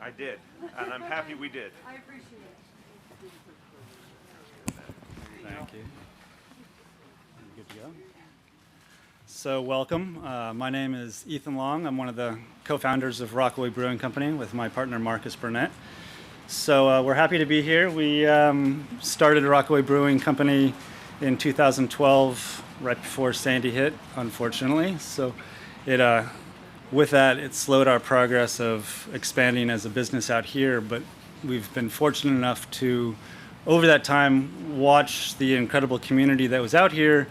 I did, and I'm happy we did. I appreciate it. Thank you. Good to go. So welcome. My name is Ethan Long. I'm one of the co-founders of Rockaway Brewing Company with my partner Marcus Burnett. So we're happy to be here. We started Rockaway Brewing Company in 2012, right before Sandy hit, unfortunately. So with that, it slowed our progress of expanding as a business out here, but we've been fortunate enough to, over that time, watch the incredible community that was out here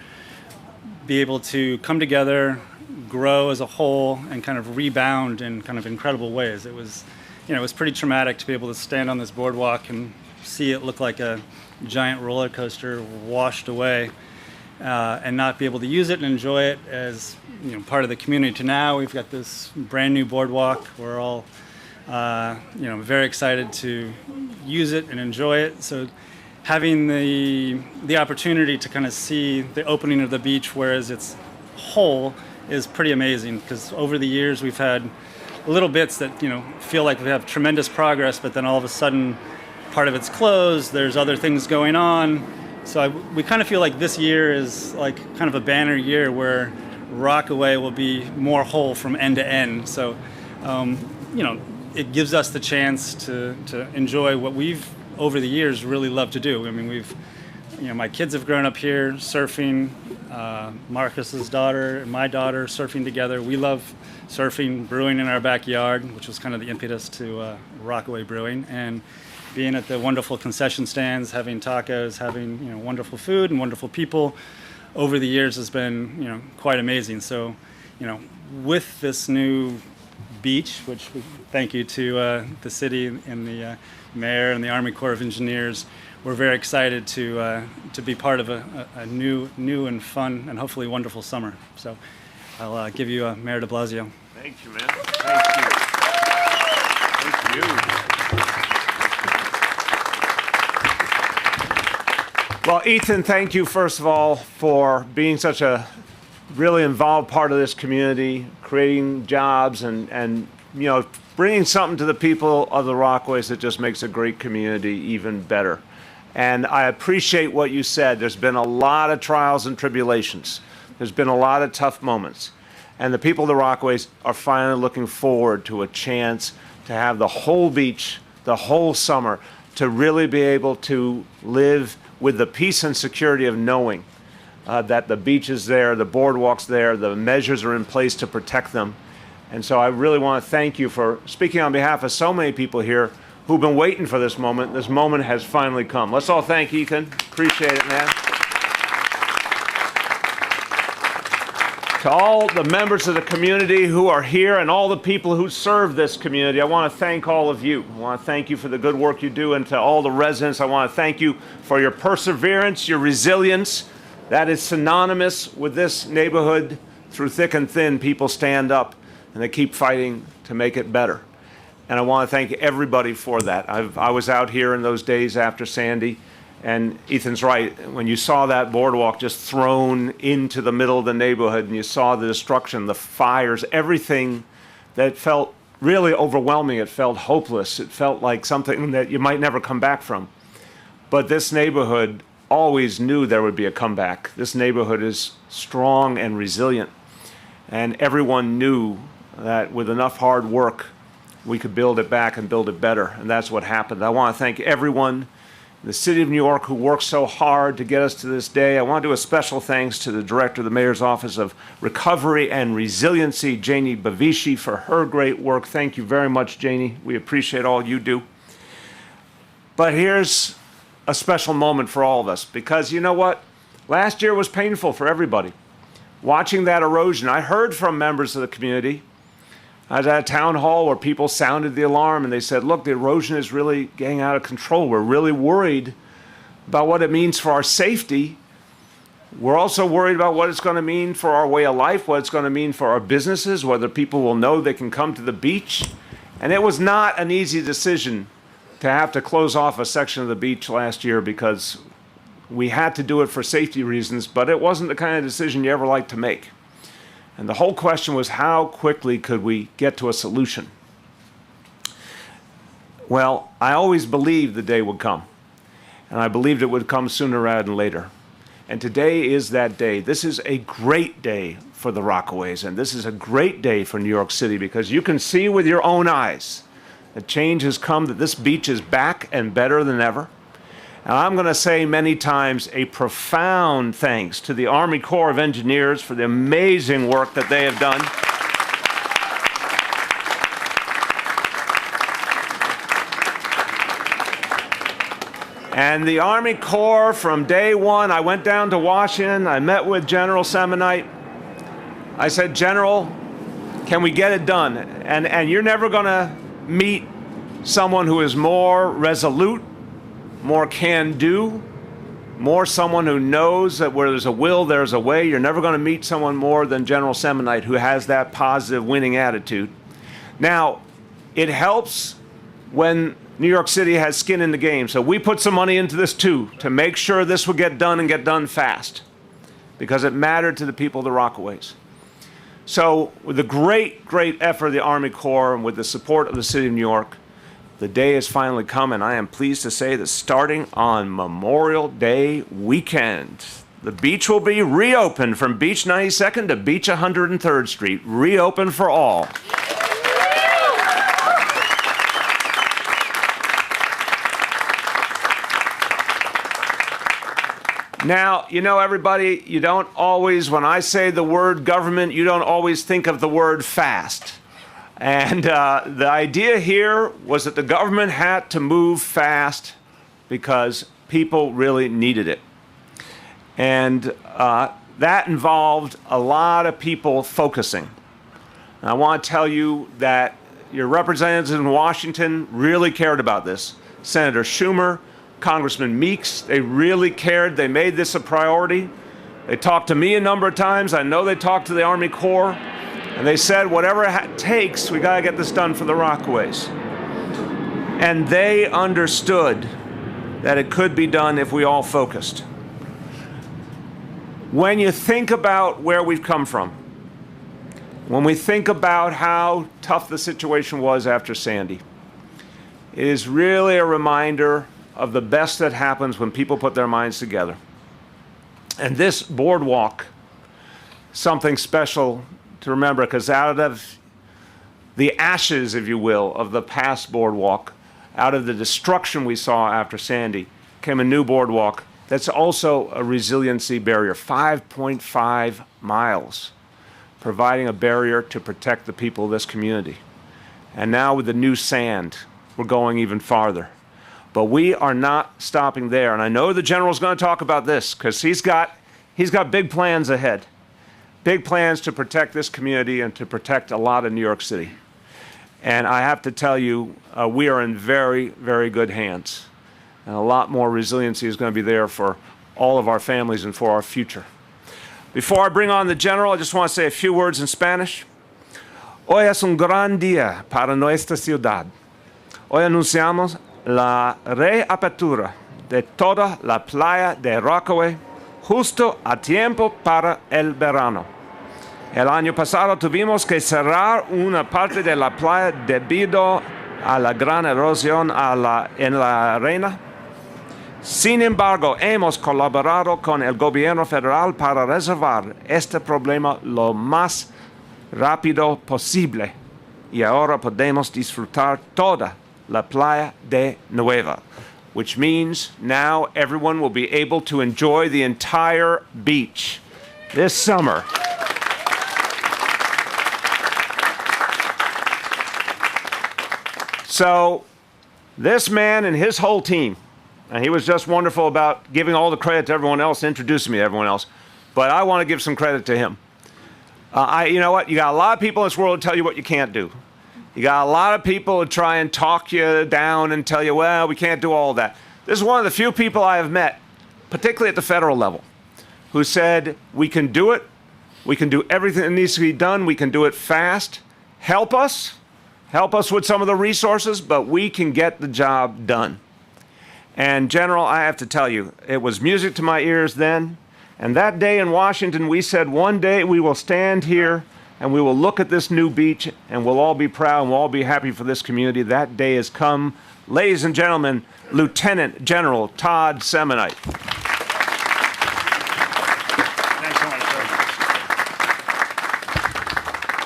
be able to come together, grow as a whole, and kind of rebound in kind of incredible ways. It was pretty traumatic to be able to stand on this boardwalk and see it look like a giant roller coaster washed away, and not be able to use it and enjoy it as part of the community. To now, we've got this brand new boardwalk. We're all very excited to use it and enjoy it. So having the opportunity to kind of see the opening of the beach, whereas it's whole, is pretty amazing, because over the years we've had little bits that feel like we have tremendous progress, but then all of a sudden part of it's closed, there's other things going on. So we kind of feel like this year is like kind of a banner year where Rockaway will be more whole from end to end. So it gives us the chance to enjoy what we've over the years really loved to do. I mean, my kids have grown up here surfing, Marcus's daughter and my daughter surfing together. We love surfing, brewing in our backyard, which was kind of the impetus to Rockaway Brewing, and being at the wonderful concession stands, having tacos, having wonderful food and wonderful people over the years has been quite amazing. So with this new beach, which we thank you to the city and the mayor and the Army Corps of Engineers, we're very excited to be part of a new and fun and hopefully wonderful summer. So I'll give you Mayor de Blasio. Thank you, man. Thank you. Thank you. Well, Ethan, thank you, first of all, for being such a really involved part of this community, creating jobs and bringing something to the people of the Rockaways that just makes a great community even better. And I appreciate what you said. There's been a lot of trials and tribulations. There's been a lot of tough moments. And the people of the Rockaways are finally looking forward to a chance to have the whole beach, the whole summer, to really be able to live with the peace and security of knowing that the beach is there, the boardwalk's there, the measures are in place to protect them. And so I really want to thank you for speaking on behalf of so many people here who've been waiting for this moment. This moment has finally come. Let's all thank Ethan. Appreciate it, man. To all the members of the community who are here and all the people who serve this community, I want to thank all of you. I want to thank you for the good work you do, and to all the residents, I want to thank you for your perseverance, your resilience. That is synonymous with this neighborhood. Through thick and thin, people stand up and they keep fighting to make it better. And I want to thank everybody for that. I was out here in those days after Sandy, and Ethan's right. When you saw that boardwalk just thrown into the middle of the neighborhood, and you saw the destruction, the fires, everything that felt really overwhelming, it felt hopeless. It felt like something that you might never come back from. But this neighborhood always knew there would be a comeback. This neighborhood is strong and resilient, and everyone knew that with enough hard work, we could build it back and build it better, and that's what happened. I want to thank everyone in the city of New York who worked so hard to get us to this day. I want to do a special thanks to the director of the Mayor's Office of Recovery and Resiliency, Janie Bavishi, for her great work. Thank you very much, Janie. We appreciate all you do. But here's a special moment for all of us, because you know what? Last year was painful for everybody. Watching that erosion, I heard from members of the community. I was at a town hall where people sounded the alarm and they said, look, the erosion is really getting out of control. We're really worried about what it means for our safety. We're also worried about what it's going to mean for our way of life, what it's going to mean for our businesses, whether people will know they can come to the beach. And it was not an easy decision to have to close off a section of the beach last year, because we had to do it for safety reasons, but it wasn't the kind of decision you ever like to make. And the whole question was, how quickly could we get to a solution? Well, I always believed the day would come, and I believed it would come sooner rather than later. And today is that day. This is a great day for the Rockaways, and this is a great day for New York City because you can see with your own eyes that change has come, that this beach is back and better than ever. And I'm going to say many times a profound thanks to the Army Corps of Engineers for the amazing work that they have done. And the Army Corps, from day one, I went down to Washington, I met with General Semonite. I said, General, can we get it done? And you're never going to meet someone who is more resolute, more can-do, more someone who knows that where there's a will, there's a way. You're never going to meet someone more than General Semonite who has that positive winning attitude. Now, it helps when New York City has skin in the game. So we put some money into this too to make sure this would get done and get done fast because it mattered to the people of the Rockaways. So with the great, great effort of the Army Corps and with the support of the City of New York, the day has finally come, and I am pleased to say that starting on Memorial Day weekend, the beach will be reopened from Beach 92nd to Beach 103rd Street, reopened for all. Now, you know, everybody, you don't always, when I say the word government, you don't always think of the word fast. And the idea here was that the government had to move fast because people really needed it. And that involved a lot of people focusing. And I want to tell you that your representatives in Washington really cared about this. Senator Schumer, Congressman Meeks, they really cared. They made this a priority. They talked to me a number of times. I know they talked to the Army Corps. And they said, whatever it takes, we got to get this done for the Rockaways. And they understood that it could be done if we all focused. When you think about where we've come from, when we think about how tough the situation was after Sandy, it is really a reminder of the best that happens when people put their minds together. And this boardwalk, something special to remember, because out of the ashes, if you will, of the past boardwalk, out of the destruction we saw after Sandy, came a new boardwalk that's also a resiliency barrier, 5.5 miles, providing a barrier to protect the people of this community. And now with the new sand, we're going even farther. But we are not stopping there. And I know the general's going to talk about this because he's got big plans ahead. Big plans to protect this community and to protect a lot of New York City. And I have to tell you, we are in very, very good hands. And a lot more resiliency is going to be there for all of our families and for our future. Before I bring on the general, I just want to say a few words in Spanish. Hoy es un gran día para nuestra ciudad. Hoy anunciamos la reapertura de toda la playa de Rockaway justo a tiempo para el verano. El año pasado tuvimos que cerrar una parte de la playa debido a la gran erosión en la arena. Sin embargo, hemos colaborado con el gobierno federal para resolver este problema lo más rápido posible y ahora podemos disfrutar toda la playa de nuevo, which means now everyone will be able to enjoy the entire beach this summer. So this man and his whole team, and he was just wonderful about giving all the credit to everyone else, introducing me to everyone else, but I want to give some credit to him. You know what? You got a lot of people in this world who tell you what you can't do. You got a lot of people who try and talk you down and tell you, well, we can't do all that. This is one of the few people I have met, particularly at the federal level, who said, we can do it. We can do everything that needs to be done. We can do it fast. Help us with some of the resources, but we can get the job done. And General, I have to tell you, it was music to my ears then. And that day in Washington, we said, one day we will stand here and we will look at this new beach, and we'll all be proud and we'll all be happy for this community. That day has come. Ladies and gentlemen, Lieutenant General Todd Semonite.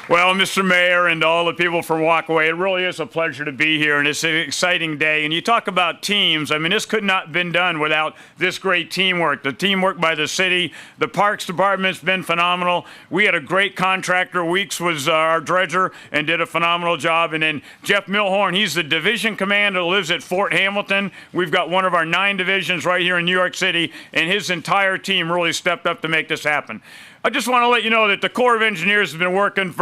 Well, Mr. Mayor and all the people from Rockaway, it really is a pleasure to be here, and it's an exciting day. And you talk about teams. I mean, this could not have been done without this great teamwork. The teamwork by the city, the Parks Department's been phenomenal. We had a great contractor. Weeks was our dredger and did a phenomenal job. And then Jeff Milhorn, he's the division commander, lives at Fort Hamilton. We've got one of our 9 divisions right here in New York City, and his entire team really stepped up to make this happen. I just want to let you know that the Corps of Engineers has been working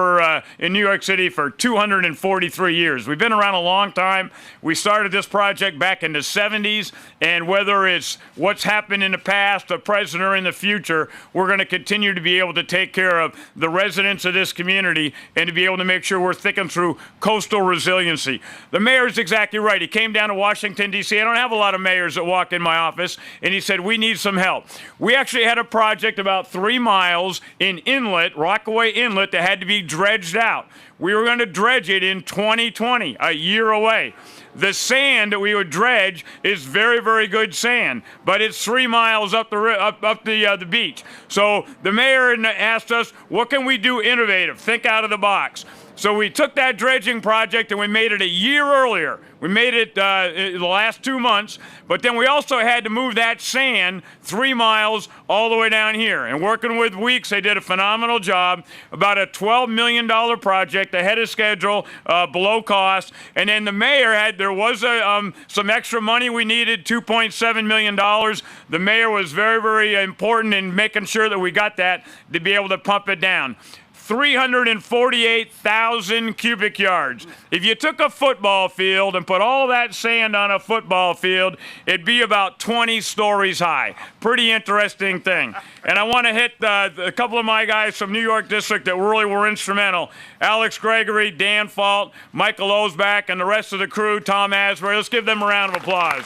in New York City for 243 years. We've been around a long time. We started this project back in the 70s, and whether it's what's happened in the past, the present, or in the future, we're going to continue to be able to take care of the residents of this community and to be able to make sure we're thinking through coastal resiliency. The mayor is exactly right. He came down to Washington, D.C. I don't have a lot of mayors that walk in my office, and he said, we need some help. We actually had a project about 3 miles in Inlet, Rockaway Inlet, that had to be dredged out. We were going to dredge it in 2020, a year away. The sand that we would dredge is very, very good sand, but it's 3 miles up the beach. So the mayor asked us, what can we do innovative? Think out of the box. So we took that dredging project and we made it a year earlier. We made it in the last 2 months, but then we also had to move that sand 3 miles all the way down here. And working with Weeks, they did a phenomenal job. About a $12 million project, ahead of schedule, below cost. And then the mayor there was some extra money we needed, $2.7 million. The mayor was very, very important in making sure that we got that to be able to pump it down. 348,000 cubic yards. If you took a football field and put all that sand on a football field, it'd be about 20 stories high. Pretty interesting thing. And I want to hit a couple of my guys from New York District that really were instrumental. Alex Gregory, Dan Fault, Michael Osbach, and the rest of the crew, Tom Asbury. Let's give them a round of applause.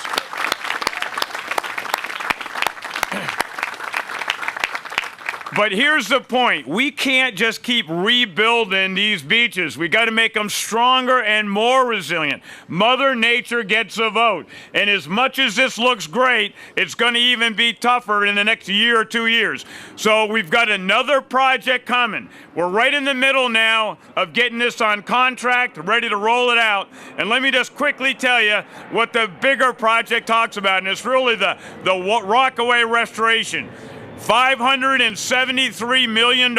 But here's the point. We can't just keep rebuilding these beaches. We got to make them stronger and more resilient. Mother Nature gets a vote. And as much as this looks great, it's going to even be tougher in the next year or 2 years. So we've got another project coming. We're right in the middle now of getting this on contract, ready to roll it out. And let me just quickly tell you what the bigger project talks about. And it's really the Rockaway restoration. $573 million.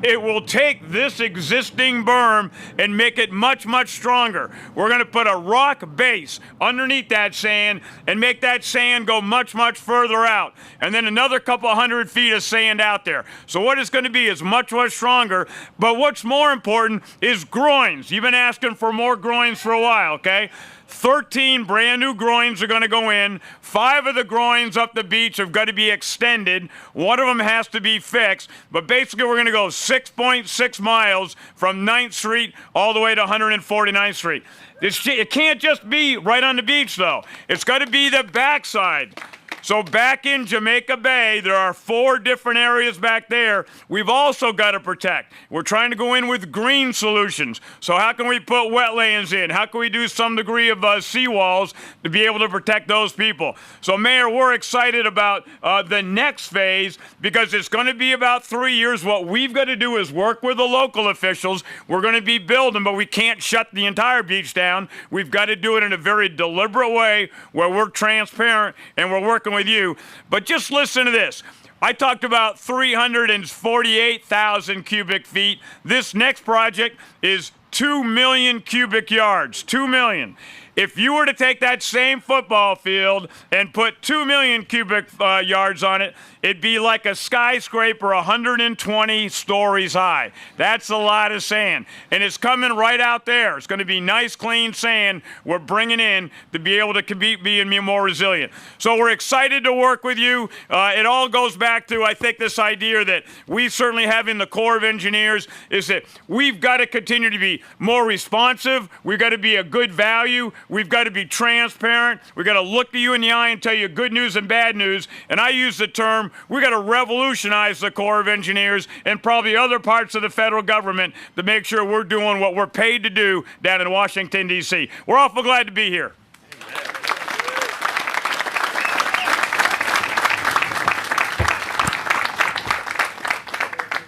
It will take this existing berm and make it much, much stronger. We're going to put a rock base underneath that sand and make that sand go much, much further out. And then another couple 100 feet of sand out there. So what it's going to be is much, much stronger. But what's more important is groins. You've been asking for more groins for a while, okay? 13 brand new groins are going to go in. 5 of the groins up the beach have got to be extended. 1 of them has to be fixed. But basically, we're going to go 6.6 miles from 9th Street all the way to 149th Street. It can't just be right on the beach, though. It's got to be the backside. So back in Jamaica Bay, there are 4 different areas back there we've also got to protect. We're trying to go in with green solutions. So how can we put wetlands in? How can we do some degree of seawalls to be able to protect those people? So Mayor, we're excited about the next phase because it's going to be about 3 years. What we've got to do is work with the local officials. We're going to be building, but we can't shut the entire beach down. We've got to do it in a very deliberate way where we're transparent and we're working with you. But just listen to this. I talked about 348,000 cubic feet. This next project is 2 million cubic yards. 2 million. If you were to take that same football field and put 2 million cubic yards on it, it'd be like a skyscraper 120 stories high. That's a lot of sand. And it's coming right out there. It's going to be nice, clean sand we're bringing in to be able to be more resilient. So we're excited to work with you. It all goes back to, I think, this idea that we certainly have in the Corps of Engineers is that we've got to continue to be more responsive. We've got to be a good value. We've got to be transparent. We've got to look you in the eye and tell you good news and bad news. And I use the term, we've got to revolutionize the Corps of Engineers and probably other parts of the federal government to make sure we're doing what we're paid to do down in Washington, D.C. We're awful glad to be here.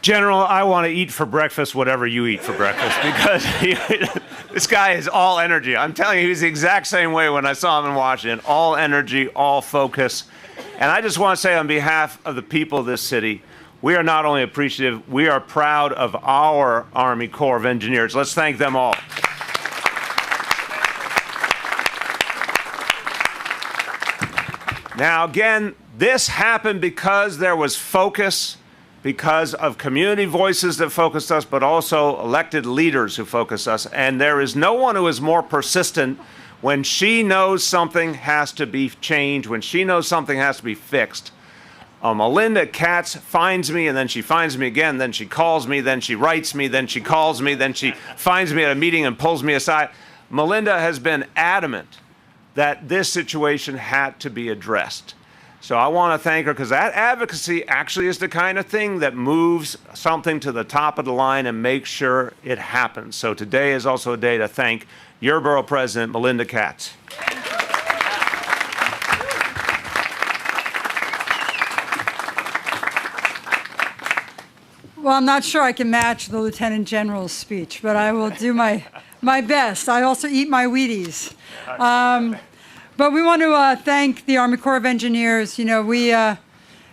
General, I want to eat for breakfast whatever you eat for breakfast because this guy is all energy. I'm telling you, he's the exact same way when I saw him in Washington. All energy, all focus. And I just want to say on behalf of the people of this city, we are not only appreciative, we are proud of our Army Corps of Engineers. Let's thank them all. Now, again, this happened because there was focus, because of community voices that focused us, but also elected leaders who focused us. And there is no one who is more persistent when she knows something has to be changed, when she knows something has to be fixed. Melinda Katz finds me, and then she finds me again, then she calls me, then she writes me, then she calls me, then she finds me at a meeting and pulls me aside. Melinda has been adamant that this situation had to be addressed. So I want to thank her because that advocacy actually is the kind of thing that moves something to the top of the line and makes sure it happens. So today is also a day to thank your borough president, Melinda Katz. Well, I'm not sure I can match the Lieutenant General's speech, but I will do my best. I also eat my Wheaties. But we want to thank the Army Corps of Engineers. You know, we had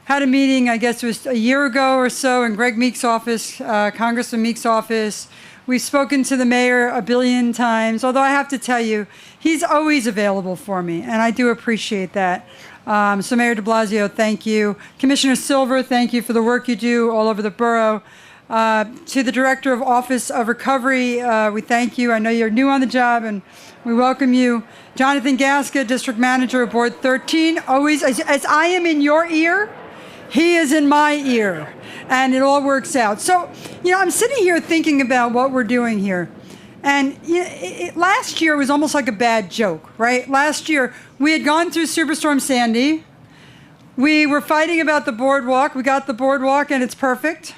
a meeting, I guess it was a year ago or so, in Greg Meek's office, Congressman Meek's office. We've spoken to the mayor a billion times, although I have to tell you, he's always available for me, and I do appreciate that. So Mayor de Blasio, thank you. Commissioner Silver, thank you for the work you do all over the borough. To the Director of Office of Recovery, we thank you. I know you're new on the job, and we welcome you. Jonathan Gasca, District Manager of Board 13, always, as I am in your ear, he is in my ear, and it all works out. So, you know, I'm sitting here thinking about what we're doing here. And last year was almost like a bad joke, right? Last year, we had gone through Superstorm Sandy. We were fighting about the boardwalk. We got the boardwalk, and it's perfect.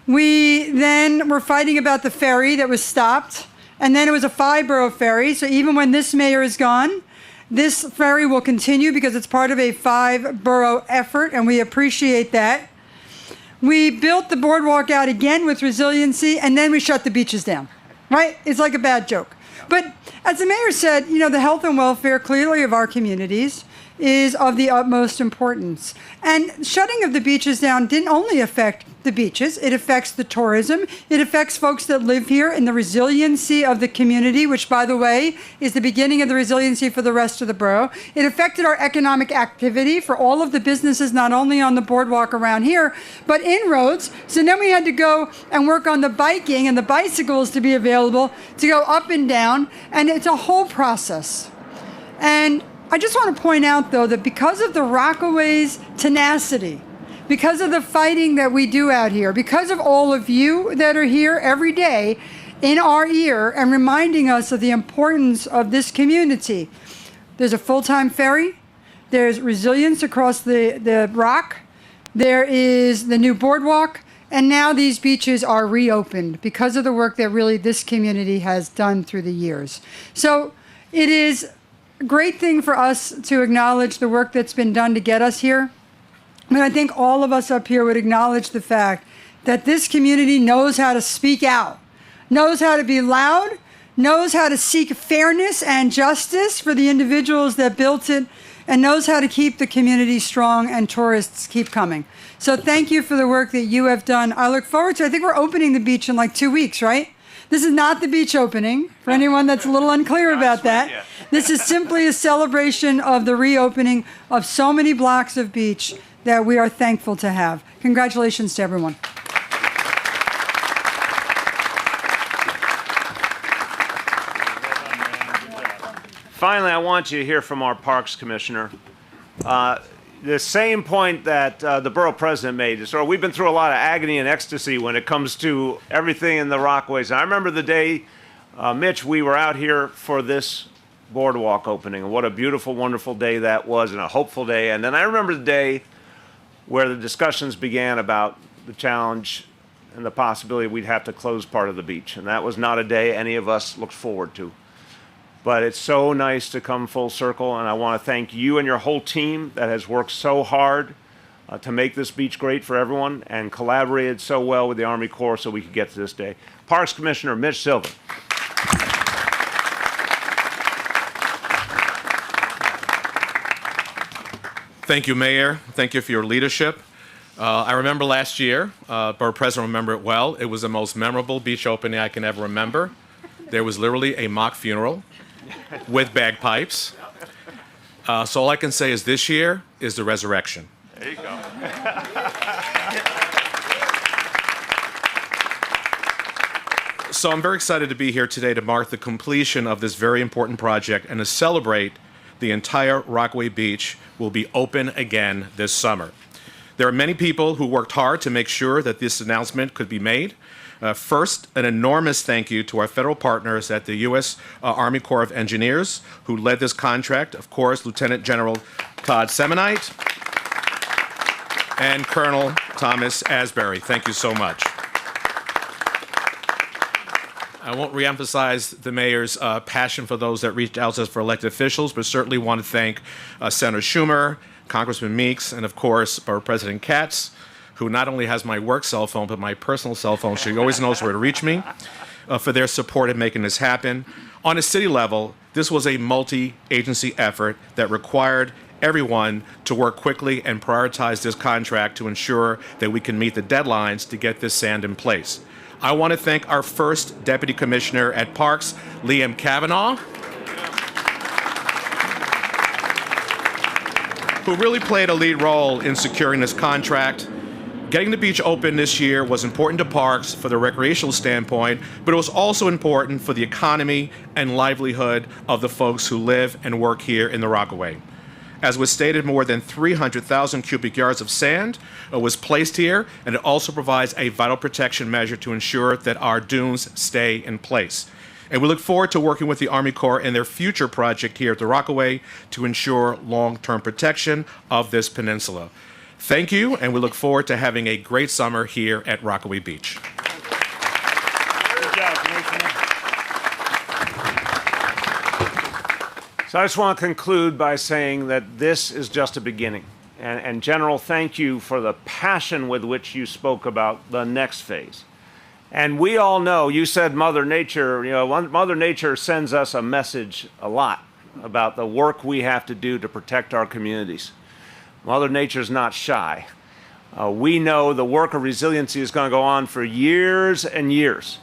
We then were fighting about the ferry that was stopped. And then it was a 5-borough ferry. So even when this mayor is gone, this ferry will continue because it's part of a 5-borough effort, and we appreciate that. We built the boardwalk out again with resiliency, and then we shut the beaches down, right? It's like a bad joke. But as the mayor said, you know, the health and welfare clearly of our communities is of the utmost importance. And shutting of the beaches down didn't only affect the beaches, it affects the tourism, it affects folks that live here and the resiliency of the community, which, by the way, is the beginning of the resiliency for the rest of the borough. It affected our economic activity for all of the businesses, not only on the boardwalk around here, but inroads. So then we had to go and work on the biking and the bicycles to be available to go up and down, and it's a whole process. And I just want to point out, though, that because of the Rockaway's tenacity, because of the fighting that we do out here, because of all of you that are here every day in our ear and reminding us of the importance of this community, there's a full-time ferry, there's resilience across the rock, there is the new boardwalk, and now these beaches are reopened because of the work that really this community has done through the years. So it is a great thing for us to acknowledge the work that's been done to get us here. But I think all of us up here would acknowledge the fact that this community knows how to speak out, knows how to be loud, knows how to seek fairness and justice for the individuals that built it, and knows how to keep the community strong and tourists keep coming. So thank you for the work that you have done. I look forward to, I think we're opening the beach in like 2 weeks, right? This is not the beach opening, for anyone that's a little unclear about that. This is simply a celebration of the reopening of so many blocks of beach that we are thankful to have. Congratulations to everyone. Finally, I want you to hear from our Parks Commissioner. The same point that the borough president made. So we've been through a lot of agony and ecstasy when it comes to everything in the Rockaways. And I remember the day, Mitch, we were out here for this Boardwalk opening. And what a beautiful, wonderful day that was, and a hopeful day. And then I remember the day where the discussions began about the challenge and the possibility we'd have to close part of the beach. And that was not a day any of us looked forward to. But it's so nice to come full circle, and I want to thank you and your whole team that has worked so hard to make this beach great for everyone and collaborated so well with the Army Corps so we could get to this day. Parks Commissioner Mitch Sylvan. Thank you, Mayor. Thank you for your leadership. I remember last year, Borough President remember it well. It was the most memorable beach opening I can ever remember. There was literally a mock funeral with bagpipes. So all I can say is this year is the resurrection. There you go. So I'm very excited to be here today to mark the completion of this very important project and to celebrate the entire Rockaway Beach will be open again this summer. There are many people who worked hard to make sure that this announcement could be made. First, an enormous thank you to our federal partners at the U.S. Army Corps of Engineers who led this contract. Of course, Lieutenant General Todd Semonite and Colonel Thomas Asbury. Thank you so much. I won't reemphasize the mayor's passion for those that reached out to us for elected officials, but certainly want to thank Senator Schumer, Congressman Meeks, and of course, Borough President Katz, who not only has my work cell phone, but my personal cell phone, so he always knows where to reach me, for their support in making this happen. On a city level, this was a multi-agency effort that required everyone to work quickly and prioritize this contract to ensure that we can meet the deadlines to get this sand in place. I want to thank our first Deputy Commissioner at Parks, Liam Kavanaugh, who really played a lead role in securing this contract. Getting the beach open this year was important to Parks for the recreational standpoint, but it was also important for the economy and livelihood of the folks who live and work here in the Rockaway. As was stated, more than 300,000 cubic yards of sand was placed here, and it also provides a vital protection measure to ensure that our dunes stay in place. And we look forward to working with the Army Corps in their future project here at the Rockaway to ensure long-term protection of this peninsula. Thank you, and we look forward to having a great summer here at Rockaway Beach. Good job, Commissioner. So I just want to conclude by saying that this is just a beginning. And General, thank you for the passion with which you spoke about the next phase. And we all know, you said Mother Nature, Mother Nature sends us a message a lot about the work we have to do to protect our communities. Mother Nature's not shy. We know the work of resiliency is going to go on for years and years.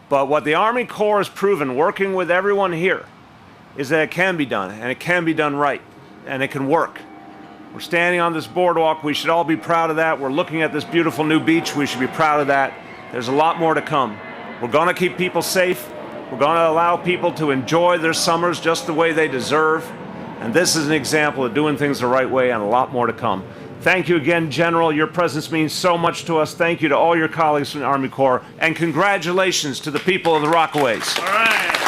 But what the Army Corps has proven, working with everyone here, is that it can be done, and it can be done right, and it can work. We're standing on this boardwalk. We should all be proud of that. We're looking at this beautiful new beach. We should be proud of that. There's a lot more to come. We're going to keep people safe. We're going to allow people to enjoy their summers just the way they deserve. And this is an example of doing things the right way, and a lot more to come. Thank you again, General. Your presence means so much to us. Thank you to all your colleagues from the Army Corps, and congratulations to the people of the Rockaways. All right.